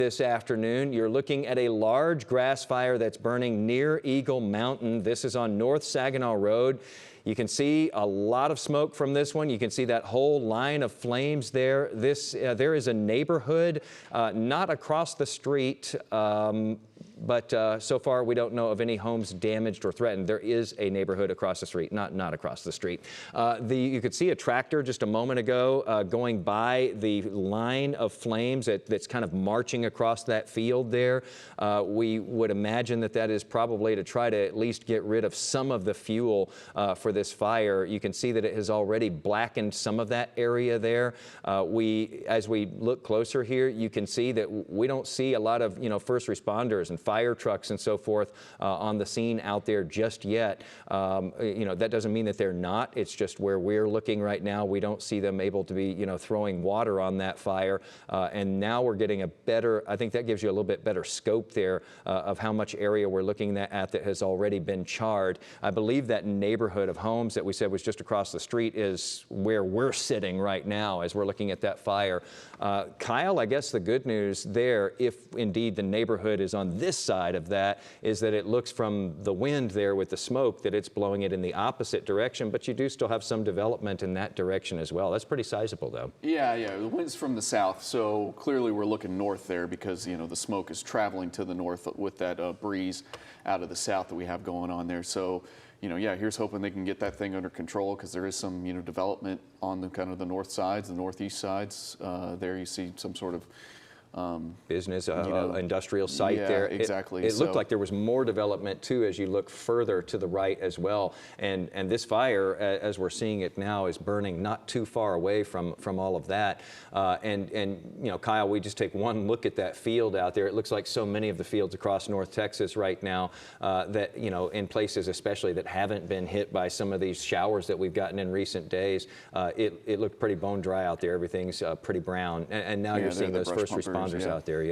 This afternoon, you're looking at a large grass fire that's burning near Eagle Mountain. This is on North Saginaw Road. You can see a lot of smoke from this one. You can see that whole line of flames there. There is a neighborhood not across the street, but so far we don't know of any homes damaged or threatened. There is a neighborhood across the street, not across the street. You could see a tractor just a moment ago going by the line of flames that's kind of marching across that field there. We would imagine that is probably to try to at least get rid of some of the fuel for this fire. You can see that it has already blackened some of that area there. As we look closer here, you can see that we don't see a lot of first responders and fire trucks and so forth on the scene out there just yet. That doesn't mean that they're not. It's just where we're looking right now. We don't see them able to be throwing water on that fire. And now we're getting a better, I think that gives you a little bit better scope there of how much area we're looking at that has already been charred. I believe that neighborhood of homes that we said was just across the street is where we're sitting right now as we're looking at that fire. Kyle, I guess the good news there, if indeed the neighborhood is on this side of that, is that it looks from the wind there with the smoke that it's blowing it in the opposite direction, but you do still have some development in that direction as well. That's pretty sizable though. Yeah, the wind's from the south, so clearly we're looking north there because the smoke is traveling to the north with that breeze out of the south that we have going on there. So here's hoping they can get that thing under control because there is some, development on the kind of the north sides, the northeast sides. There you see some sort of business, industrial site there. Exactly. It looked like there was more development too as you look further to the right as well. And this fire, as we're seeing it now, is burning not too far away from all of that. Kyle, we just take one look at that field out there. It looks like so many of the fields across North Texas right now that in places especially that haven't been hit by some of these showers that we've gotten in recent days. It looked pretty bone dry out there. Everything's pretty brown. And now you're seeing those first responders out there,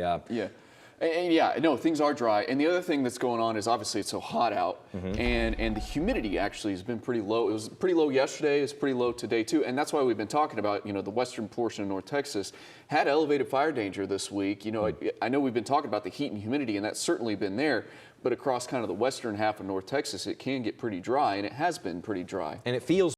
no, things are dry. And the other thing that's going on is obviously it's so hot out, and the humidity actually has been pretty low. It was pretty low yesterday, it's pretty low today too, and that's why we've been talking about, the western portion of North Texas had elevated fire danger this week. I know we've been talking about the heat and humidity, and that's certainly been there, but across kind of the western half of North Texas, it can get pretty dry, and it has been pretty dry. And it feels